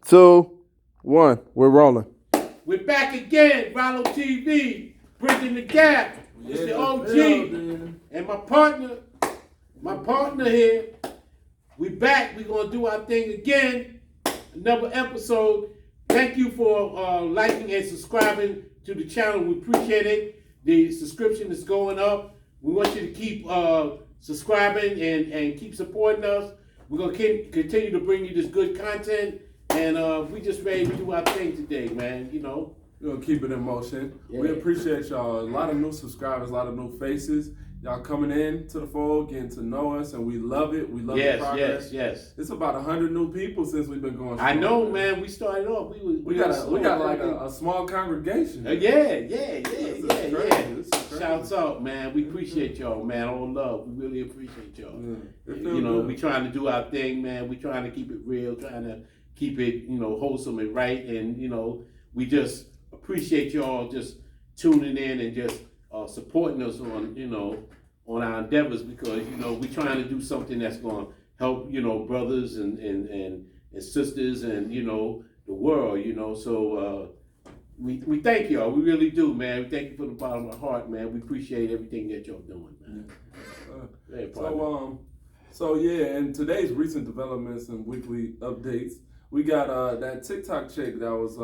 2, 1. We're rolling. We're back again, Rollo TV, bridging the gap. It's the OG and my partner here. We back. We're gonna do our thing again. Another episode. Thank you for liking and subscribing to the channel. We appreciate it. The subscription is going up. We want you to keep subscribing and keep supporting us. We're gonna continue to bring you this good content. And we just ready to do our thing today, man. You know. We're gonna keep it in motion. Yeah. We appreciate y'all. A lot of new subscribers, a lot of new faces. Y'all coming in to the fold, getting to know us, and we love it. We love the progress. Yes. It's about 100 new people since we've been going. I know, man. We started off. We got like a small congregation. Yeah. Shouts out, man. We appreciate y'all, man. All love. We really appreciate y'all. Yeah. You know, we trying to do our thing, man. We trying to keep it real, trying to keep it, wholesome and right. And, we just appreciate y'all just tuning in and just supporting us on our endeavors because, we're trying to do something that's going to help, brothers and sisters and, the world, So we thank y'all. We really do, man. We thank you from the bottom of our heart, man. We appreciate everything that y'all doing, man. So yeah, and today's recent developments and weekly updates, we got that TikTok chick that was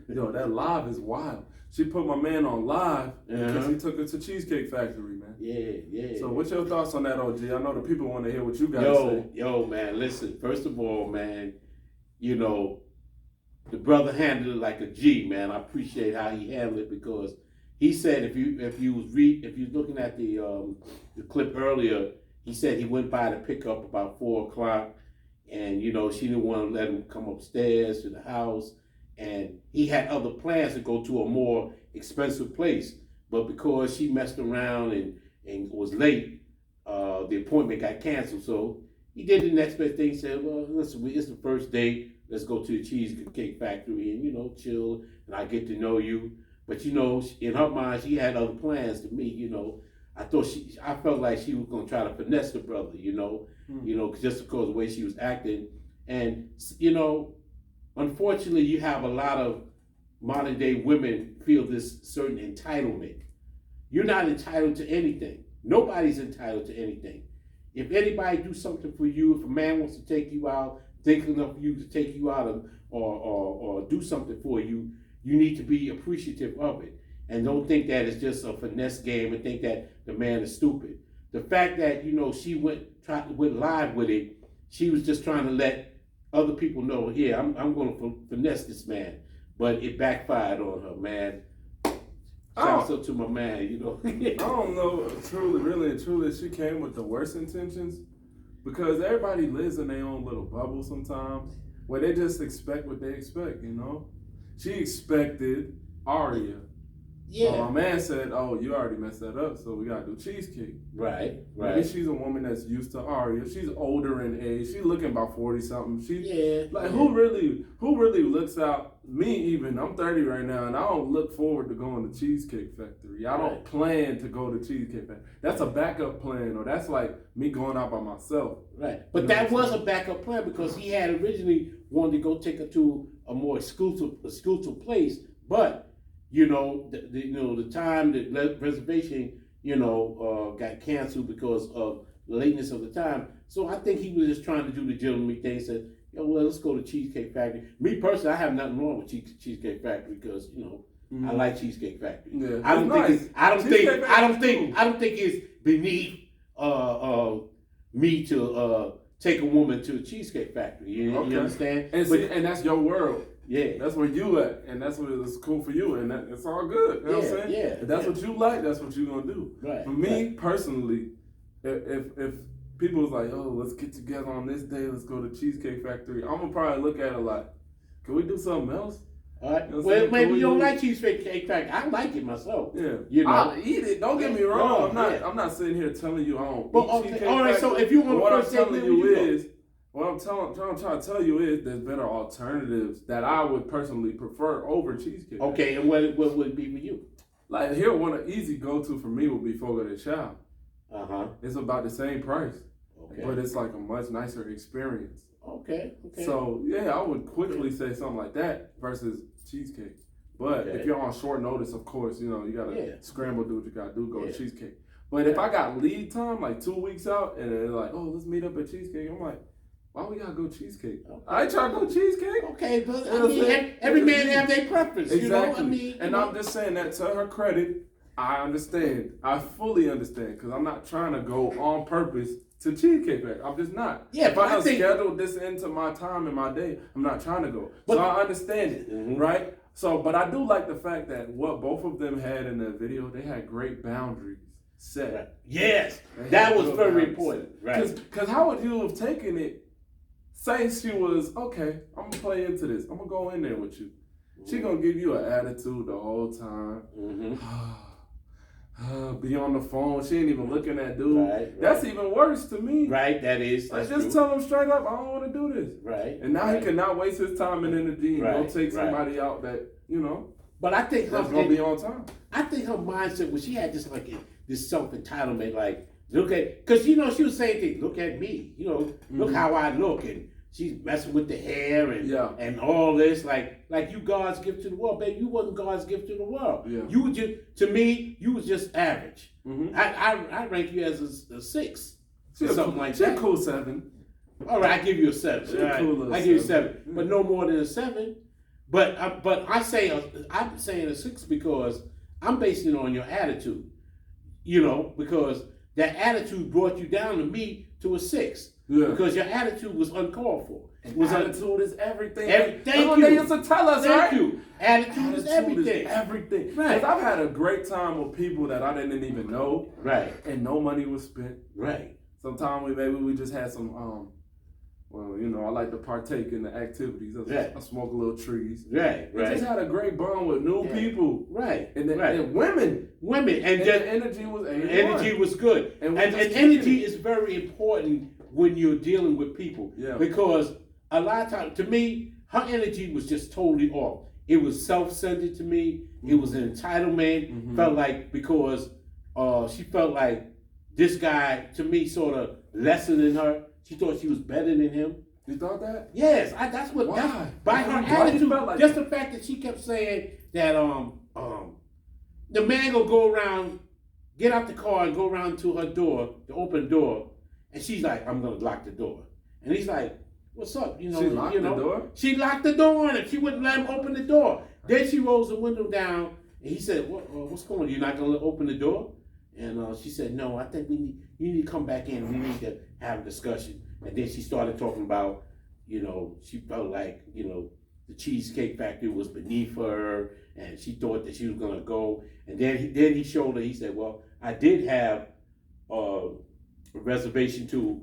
that live is wild. She put my man on live because he took her to Cheesecake Factory, man. Yeah. So what's your thoughts on that, OG? I know the people want to hear what you got to say. Yo, man, listen. First of all, man, the brother handled it like a G, man. I appreciate how he handled it because he said if you was looking at the clip earlier, he said he went by to pick up about 4:00, and she didn't want to let him come upstairs to the house, and he had other plans to go to a more expensive place, but because she messed around and was late, the appointment got canceled. So he did the next best thing. He said, "Well, listen, it's the first date. Let's go to the Cheesecake Factory and chill, and I get to know you." But in her mind, she had other plans to me. I felt like she was gonna try to finesse the brother. Just because of the way she was acting, and unfortunately, you have a lot of modern day women feel this certain entitlement. You're not entitled to anything. Nobody's entitled to anything. If anybody do something for you, if a man wants to take you out, thinking of you to take you out or do something for you, you need to be appreciative of it. And don't think that it's just a finesse game and think that the man is stupid. The fact that, she went live with it, she was just trying to let other people know, yeah, I'm going to finesse this man. But it backfired on her, man. Shouts out to my man, I don't know, truly, she came with the worst intentions because everybody lives in their own little bubble sometimes where they just expect what they expect, She expected Aria. Yeah. My man said, "Oh, you already messed that up, so we gotta do cheesecake." Right. Maybe she's a woman that's used to Aria. She's older in age. She's looking about 40-something. Who really looks out? Me even. I'm 30 right now, and I don't look forward to going to Cheesecake Factory. I don't plan to go to Cheesecake Factory. That's a backup plan, or that's like me going out by myself. Right. But that was a backup plan because he had originally wanted to go take her to a more exclusive place, but the time the reservation, got canceled because of the lateness of the time. So I think he was just trying to do the gentlemanly thing. Said, let's go to Cheesecake Factory. Me personally, I have nothing wrong with Cheesecake Factory because I like Cheesecake Factory. Yeah, I don't think it's beneath me to take a woman to a Cheesecake Factory. You understand? And that's your world. Yeah, that's where you at, and that's what is cool for you, and it's all good. You know what I'm saying? Yeah. If that's what you like, that's what you're gonna do. Right. For me personally, if people was like, "Oh, let's get together on this day, let's go to Cheesecake Factory," I'm gonna probably look at it like, "Can we do something else?" All right. Well, maybe you don't like Cheesecake Factory. I like it myself. Yeah. I'll eat it. Don't get me wrong. I'm not sitting here telling you I don't eat Cheesecake all right. Factory. So if you want what to I'm first telling you is. What I'm trying to tell you is there's better alternatives that I would personally prefer over cheesecake. Okay, and what would it be for you? Like here, one of easy go-to for me would be Fogo de Chao. Uh-huh. It's about the same price, okay, but it's like a much nicer experience. Okay. So yeah, I would quickly say something like that versus cheesecake. But if you're on short notice, of course, you gotta scramble, do what you gotta do, go to cheesecake. But if I got lead time, like 2 weeks out, and they're like, oh, let's meet up at cheesecake, I'm like, why we gotta go cheesecake? Okay. I ain't trying to go cheesecake. Okay, but every man have their preference. Exactly. I'm just saying that to her credit, I understand. I fully understand, because I'm not trying to go on purpose to Cheesecake Factory. I'm just not. Yeah, if I schedule this into my time and my day, I'm not trying to go. So I understand it, right? So, but I do like the fact that what both of them had in the video, they had great boundaries set. Right. Yes, that was very important. Right. Because how would you have taken it? Say she was, okay, I'm going to play into this. I'm going to go in there with you. She going to give you an attitude the whole time. Be on the phone. She ain't even looking at dude. Right. That's even worse to me. Right, that is. Like, just tell him straight up, I don't want to do this. Right. And now he cannot waste his time and energy and go take somebody out that, But I think that's going to be on time. I think her mindset was she had this self-entitlement, like, look at, because, she was saying things, look at me, look how I look, and she's messing with the hair and all this, like you God's gift to the world. Baby, you wasn't God's gift to the world. Yeah. You were just, to me, you was just average. I rank you as a 6. Something like that. She's a cool 7. All right, I give you a 7. Cool, I give you a 7, but no more than a 7. But I'm saying a 6 because I'm basing it on your attitude. Because that attitude brought you down to me to a 6. Yeah. Because your attitude was uncalled for. Attitude is everything. Thank you. They used to tell us, Thank you. Attitude is everything. Everything. Right. Because I've had a great time with people that I didn't even know. Right. And no money was spent. Right. Sometimes we just had some I like to partake in the activities. I smoke little trees. Right. We just had a great bond with new people. Right. And then and women. And the energy was energy was good. And energy is very important when you're dealing with people. Yeah. Because a lot of times, to me, her energy was just totally off. It was self-centered to me. It was an entitlement. Felt like because she felt like this guy, to me, sort of lesser than her. She thought she was better than him. You thought that? Yes, that's what. Why? By her attitude, like just the fact that she kept saying that the man will go around, get out the car and go around to her door, the open door, and she's like, "I'm gonna lock the door," and he's like, "What's up?" She locked the door. She locked the door on him. She wouldn't let him open the door. Then she rolls the window down, and he said, "What's going on? You're not gonna open the door?" And she said, "No, I think you need to come back in. We need to have a discussion." And then she started talking about, she felt like, the Cheesecake Factory was beneath her, and she thought that she was gonna go. And then he showed her. He said, "Well, I did have a reservation to,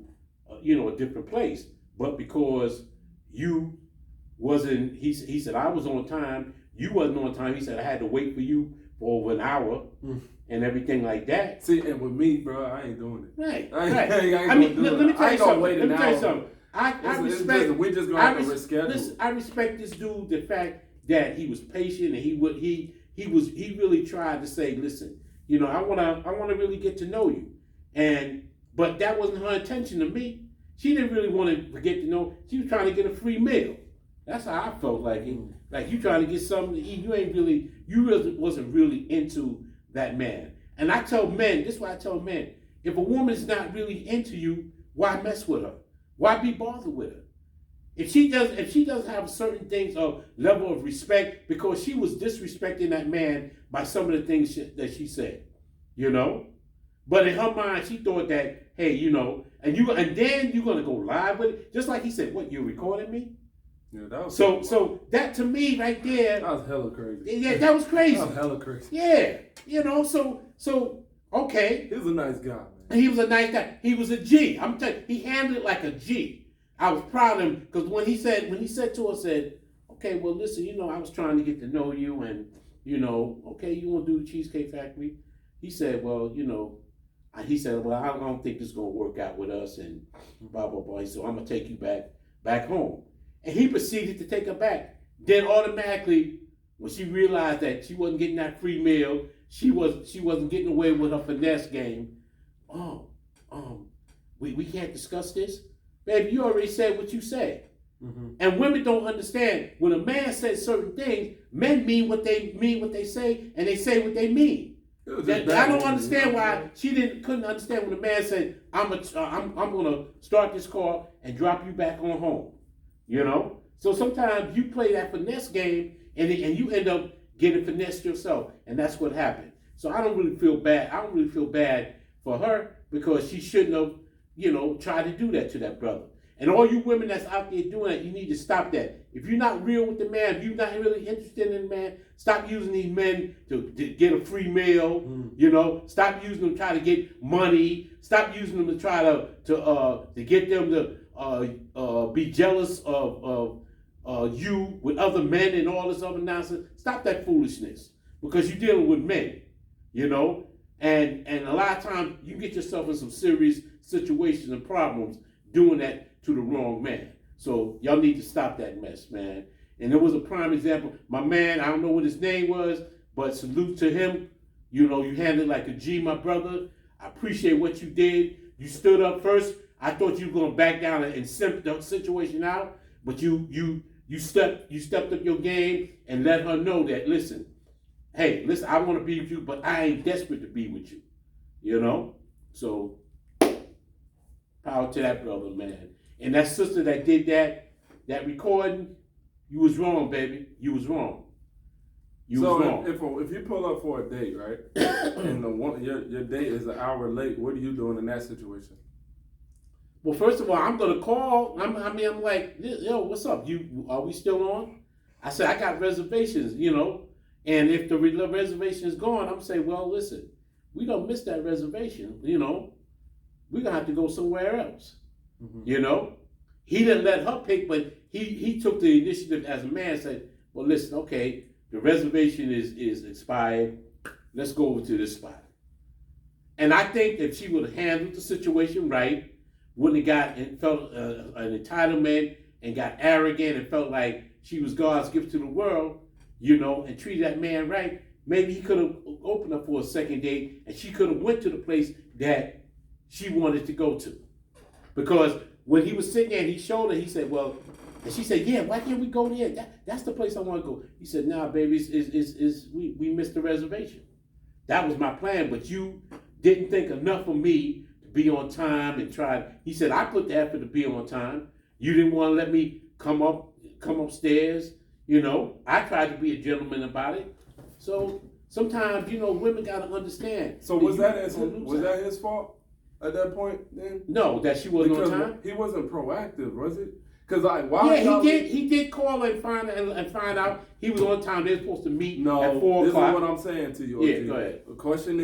a different place, but because you wasn't," he said, "I was on time. You wasn't on time." He said, "I had to wait for you for over an hour." And everything like that. See, and with me, bro, I ain't doing it. Right. Let me tell you something. I respect. We just gonna have to reschedule. I respect this dude. The fact that he was patient and he really tried to say, "Listen, I wanna really get to know you," but that wasn't her intention to me. She didn't really want to get to know. She was trying to get a free meal. That's how I felt like it. Like you trying to get something to eat. You really wasn't really into that man. And I tell men, this is what I tell men, if a woman is not really into you, why mess with her? Why be bothered with her? If she doesn't have certain things of level of respect, because she was disrespecting that man by some of the things that she said, But in her mind, she thought that, hey, and then you're gonna go live with it, just like he said. What, you recording me? Yeah, that was so that to me right there. That was hella crazy. Yeah, that was crazy. That was hella crazy. Yeah, so okay. He was a nice guy, man. He was a nice guy. He was a G. I'm telling you, he handled it like a G. I was proud of him because when he said to her, okay, well listen, I was trying to get to know you, and okay, you want to do the Cheesecake Factory? He said, well, well, I don't think this is gonna work out with us, and blah blah blah. So I'm gonna take you back home. And he proceeded to take her back. Then automatically, when she realized that she wasn't getting that free meal, she wasn't getting away with her finesse game. We can't discuss this. baby, you already said what you said. Mm-hmm. And women don't understand when a man says certain things, men mean what they say, and they say what they mean. I don't understand why she couldn't understand when the man said, I'm gonna start this car and drop you back on home. You know? So sometimes you play that finesse game and you end up getting finessed yourself, and that's what happened. So I don't really feel bad. I don't really feel bad for her because she shouldn't have, tried to do that to that brother. And all you women that's out there doing that, you need to stop that. If you're not real with the man, if you're not really interested in the man, stop using these men to get a free meal. Stop using them to try to get money. Stop using them to try to get them to be jealous of you with other men and all this other nonsense. Stop that foolishness because you're dealing with men, and a lot of times you get yourself in some serious situations and problems doing that to the wrong man. So y'all need to stop that mess, man. And there was a prime example. My man, I don't know what his name was, but salute to him. You handled like a G, my brother. I appreciate what you did. You stood up first. I thought you were gonna back down and simp the situation out, but you stepped up your game and let her know that listen, I want to be with you, but I ain't desperate to be with you. So power to that brother, man. And that sister that did that recording, you was wrong, baby. You was wrong. You was wrong. If you pull up for a date, right, and your date is an hour late, what are you doing in that situation? Well, first of all, I'm gonna call. I'm like, yo, what's up? Are we still on? I said I got reservations, and if the reservation is gone, I'm saying, well, listen, we don't miss that reservation, we're gonna have to go somewhere else. Mm-hmm. He didn't let her pick, but he took the initiative as a man and said, well, listen, okay, the reservation is expired. Let's go over to this spot. And I think if she would have handled the situation right, wouldn't have felt an entitlement and got arrogant and felt like she was God's gift to the world, and treated that man right, maybe he could have opened up for a second date and she could have went to the place that she wanted to go to. Because when he was sitting there and he showed her, he said, well, and she said, yeah, why can't we go there? That's the place I want to go. He said, nah, baby, we missed the reservation. That was my plan, but you didn't think enough of me to be on time and try. He said, I put the effort to be on time. You didn't want to let me come upstairs. I tried to be a gentleman about it. So sometimes, women got to understand. So was that his fault? At that point, then? No, that she wasn't on time? He wasn't proactive, was it? He did call and find out he was on time. They were supposed to meet at 4 o'clock. This is what I'm saying to you. Yeah, go ahead. The question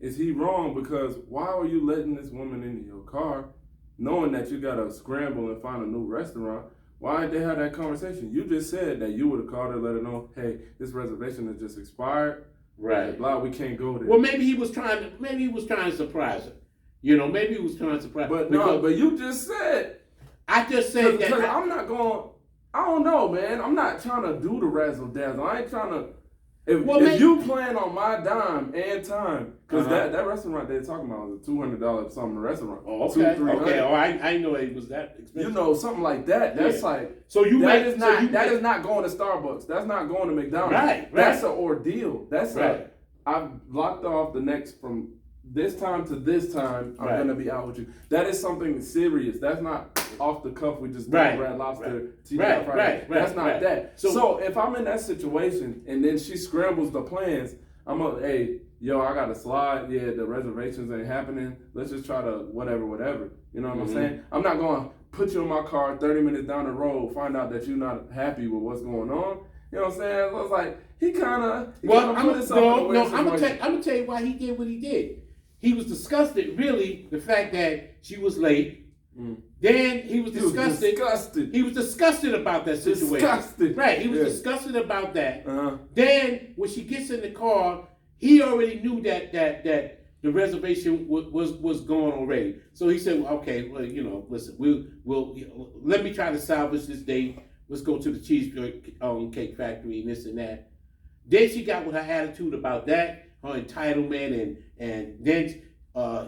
is he wrong? Because why are you letting this woman into your car knowing that you got to scramble and find a new restaurant? Why didn't they have that conversation? You just said that you would have called her and let her know, hey, this reservation has just expired. Right. Blah, we can't go there. Well, maybe he was trying to surprise her. Maybe he was trying to surprise her. But you just said. I just said that. Because I'm not going, I don't know, man. I'm not trying to do the razzle dazzle. I ain't trying to. If you plan on my dime and time, because that restaurant they're talking about was a $200 something restaurant. Oh, okay. Okay. Oh, I didn't know it was that expensive. Something like that. That's like that is not going to Starbucks. That's not going to McDonald's. Right. That's an ordeal. That's I've blocked off the next from this time to this time. I'm gonna be out with you. That is something serious. That's not off the cuff. We just Red Lobster. Right. That's not that. So if I'm in that situation and then she scrambles the plans, I'm like, hey, yo, I got to slide. Yeah, the reservations ain't happening. Let's just try to whatever. You know what I'm saying? I'm not going to put you in my car 30 minutes down the road, find out that you're not happy with what's going on. You know what I'm saying? So it's like, I'm going to tell you why he did what he did. He was disgusted, really, the fact that she was late. Then he was disgusted. He was disgusted about that situation. Right, he was disgusted about that. Then when she gets in the car, he already knew that the reservation was gone already. So he said, well, okay, well, listen, we'll let me try to salvage this date. Let's go to the cheesecake factory and this and that. Then she got with her attitude about that, her entitlement, and then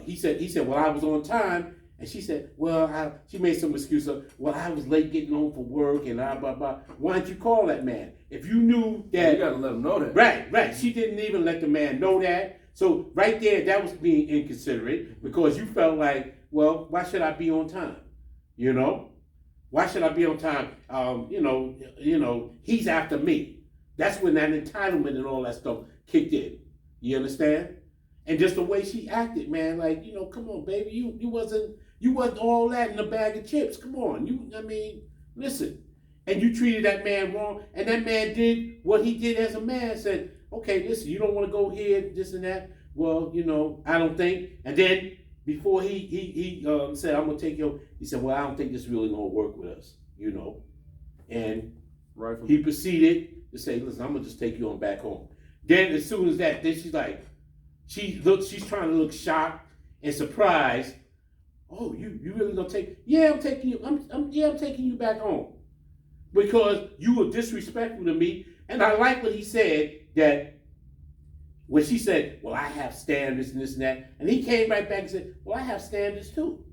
he said, well, I was on time. And she said, well, she made some excuse of, well, I was late getting home from work and blah, blah, blah. Why didn't you call that man? If you knew that. You got to let him know that. Right. She didn't even let the man know that. So right there, that was being inconsiderate because you felt like, well, why should I be on time? You know? Why should I be on time? He's after me. That's when that entitlement and all that stuff kicked in. You understand? And just the way she acted, man, like, come on, baby, you wasn't all that in a bag of chips. Come on, listen. And you treated that man wrong, and that man did what he did as a man. Said, okay, listen, you don't want to go here, this and that. Well, I don't think. And then before he said, I'm gonna take you, he said, well, I don't think this really gonna work with us, And he proceeded to say, listen, I'm gonna just take you on back home. Then as soon as that, then she's like, she's trying to look shocked and surprised. Oh, you really gonna take? Yeah, I'm taking you. I'm taking you back home because you were disrespectful to me. And I like what he said, that when she said, well, I have standards and this and that, and he came right back and said, well, I have standards too.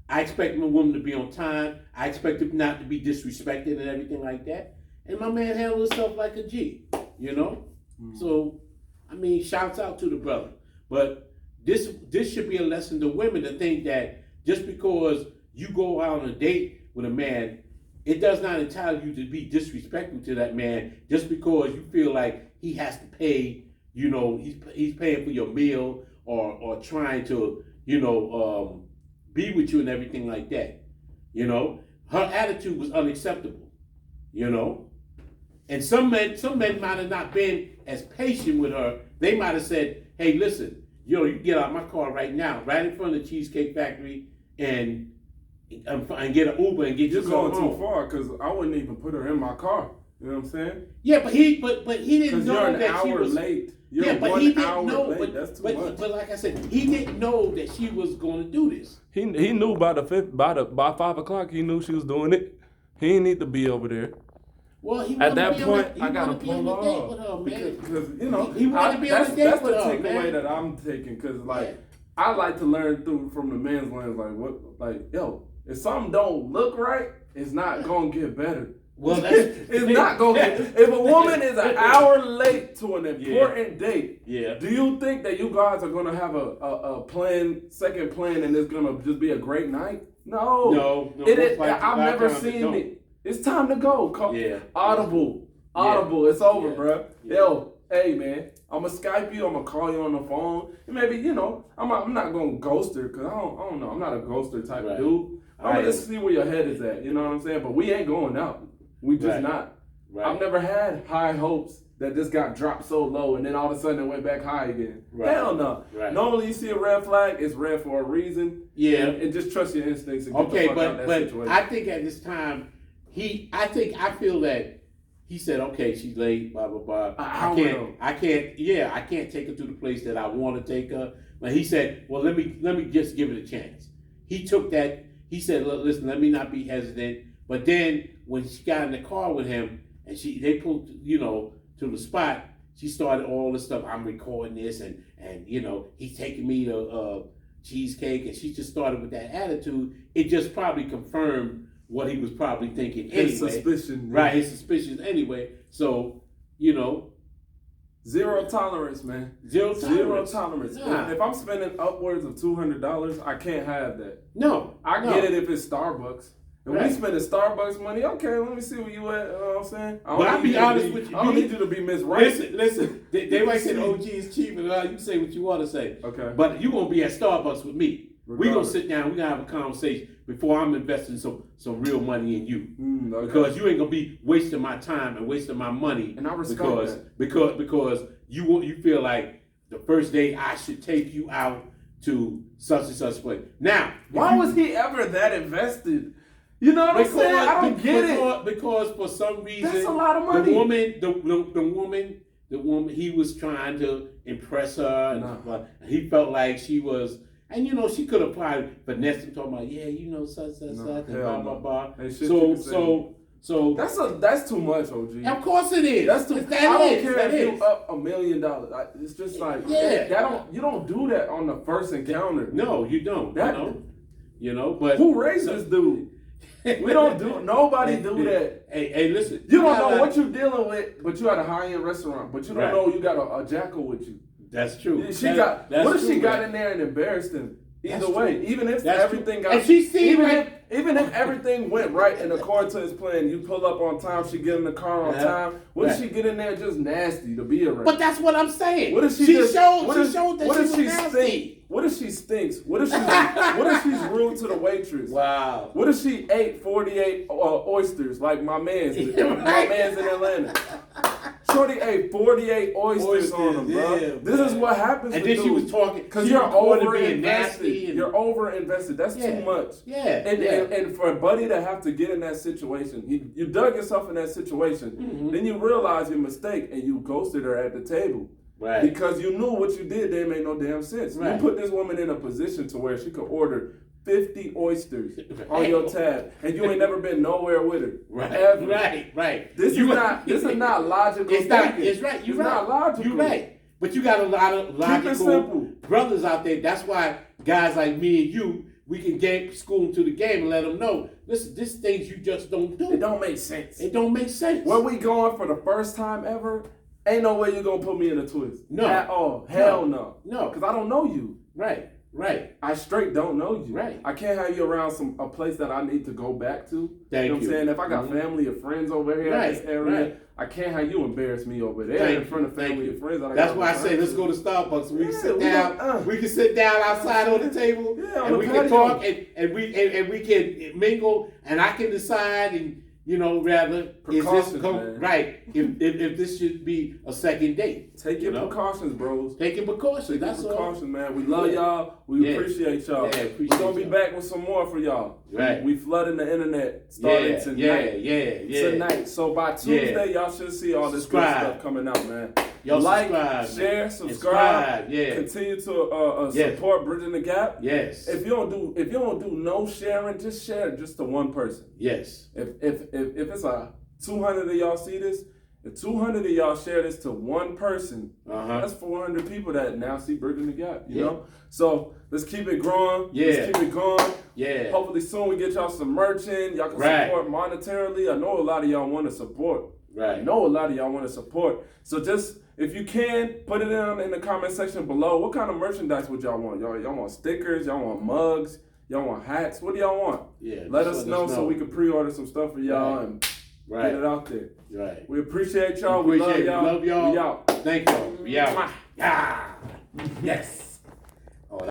I expect my woman to be on time. I expect her not to be disrespected and everything like that. And my man handled himself like a G. So. Shouts out to the brother. But this should be a lesson to women to think that just because you go out on a date with a man, it does not entitle you to be disrespectful to that man just because you feel like he has to pay, he's paying for your meal or trying to, be with you and everything like that. Her attitude was unacceptable, And some men might have not been as patient with her. They might have said, hey, listen, you get out of my car right now, right in front of the Cheesecake Factory, and get an Uber and get you going home. Too far, because I wouldn't even put her in my car. You know what I'm saying? Yeah, but he didn't know that she was late. But he didn't know. Late. That's too much. But like I said, he didn't know that she was going to do this. He knew by 5 o'clock. He knew she was doing it. He didn't need to be over there. Well, at that point, I gotta pull off because he wanted to be on a date with her, man. That's the takeaway that I'm taking, because I like to learn from the man's lens. If something don't look right, it's not gonna get better. Well, it's not gonna get. If a woman is an hour late to an important date, do you think that you guys are gonna have a second plan, and it's gonna just be a great night? No. I've never seen it. It's time to go. Audible. It's over, bro. Yo, hey, man, I'm going to Skype you. I'm going to call you on the phone. And maybe, I'm not going to ghost her because I don't know. I'm not a ghoster type of dude. I'm going to just see where your head is at. You know what I'm saying? But we ain't going out. We just not. Right. I've never had high hopes that just got dropped so low and then all of a sudden it went back high again. Right. Hell no. Right. Normally you see a red flag, it's red for a reason. Yeah. And just trust your instincts and get the fuck out of that situation. I think at this time, I feel that he said, okay, she's late, blah, blah, blah. I can't take her to the place that I want to take her. But he said, well, let me just give it a chance. He took that, he said, listen, let me not be hesitant. But then when she got in the car with him and they pulled, to the spot, she started all this stuff. I'm recording this and he's taking me to cheesecake, and she just started with that attitude. It just probably confirmed what he was probably thinking anyway. His suspicion. Right, his suspicions anyway. So, zero tolerance, man. Zero tolerance. Nah. If I'm spending upwards of $200, I can't have that. No. I get it if it's Starbucks. If we spending Starbucks money, okay, let me see where you at. You know what I'm saying? But I'll be honest with you. I don't need you to be Miss Right. Listen. They might say the OG is cheap, and you say what you want to say. Okay. But you're going to be at Starbucks with me. We're going to sit down. We're going to have a conversation before I'm investing some real money in you. Okay. Because you ain't going to be wasting my time and wasting my money. And I respect that. Because you feel like the first day I should take you out to such and such place. Now, why was he ever that invested? You know what I'm saying? I don't get it. Because for some reason, that's a lot of money. The woman, he was trying to impress her, and he felt like she was, and she could have probably finessed him, talking about, such, and blah, blah, blah. So that's too much, OG. Of course it is. That's too. I don't care if you up $1 million. It's just like you don't do that on the first encounter. No, you don't. You know, but who raised this dude? We don't do. Nobody do that. Hey, listen. You don't know what you're dealing with, but you at a high-end restaurant. But you don't know you got a jackal with you. That's true. What if she got in there and embarrassed him? Either way, even if everything got, even if everything went right and according to his plan, you pull up on time, she get in the car on time. What if she get in there just nasty to be around? But that's what I'm saying. What if she showed that she was nasty? What if she stinks? What if she's rude to the waitress? Wow. What if she ate 48 oysters like my man's in Atlanta? Shorty ate 48 oysters on him, bro. This is what happens. And then she was talking because you're over being nasty. You're over invested. That's too much. Yeah. And for a buddy to have to get in that situation, you dug yourself in that situation. Mm-hmm. Then you realize your mistake and you ghosted her at the table. Right. Because you knew what you did didn't make no damn sense. Right. You put this woman in a position to where she could order 50 oysters on your tab, and you ain't never been nowhere with her. Right. Ever. Right. This is not logical. It's right. You're right. Not logical. You're right. But you got a lot of logical brothers out there. That's why guys like me and you, we can school them to the game and let them know, listen, this things you just don't do. It don't make sense. It don't make sense. Where we going for the first time ever, ain't no way you're going to put me in a twist. No. At all. Hell no. No. Because I don't know you. Right. I straight don't know you. Right. I can't have you around a place that I need to go back to. Thank you. Know what I'm saying? If I got family or friends over here in this area, I can't have you embarrass me over there in front of family or friends. That's why I say let's go to Starbucks so we can sit down. We can sit down outside on the table and we can talk and we can mingle and I can decide and rather if this should be a second date. Take your precautions, bros. Taking precautions. That's all. Precautions, man. We love y'all. We appreciate y'all. We're gonna be back with some more for y'all. Right. We flooding the internet starting tonight. Yeah. Tonight. So by Tuesday, y'all should see all this good stuff coming out, man. Y'all like, share, subscribe. Continue to support Bridging the Gap. Yes. If you don't do no sharing, just share it just to one person. Yes. If it's 200 of y'all see this, if 200 of y'all share this to one person, that's 400 people that now see Bridging the Gap. You know. So let's keep it growing. Let's keep it going. Yeah. Hopefully soon we get y'all some merch in. Y'all can support monetarily. I know a lot of y'all want to support. Right. I know a lot of y'all want to support. So just, if you can, put it in the comment section below. What kind of merchandise would y'all want? Y'all want stickers? Y'all want mugs? Y'all want hats? What do y'all want? Yeah. Let us know so we can pre-order some stuff for y'all and get it out there. Right. We appreciate y'all. We love y'all. We love y'all. We out. Thank y'all. We out. Yes.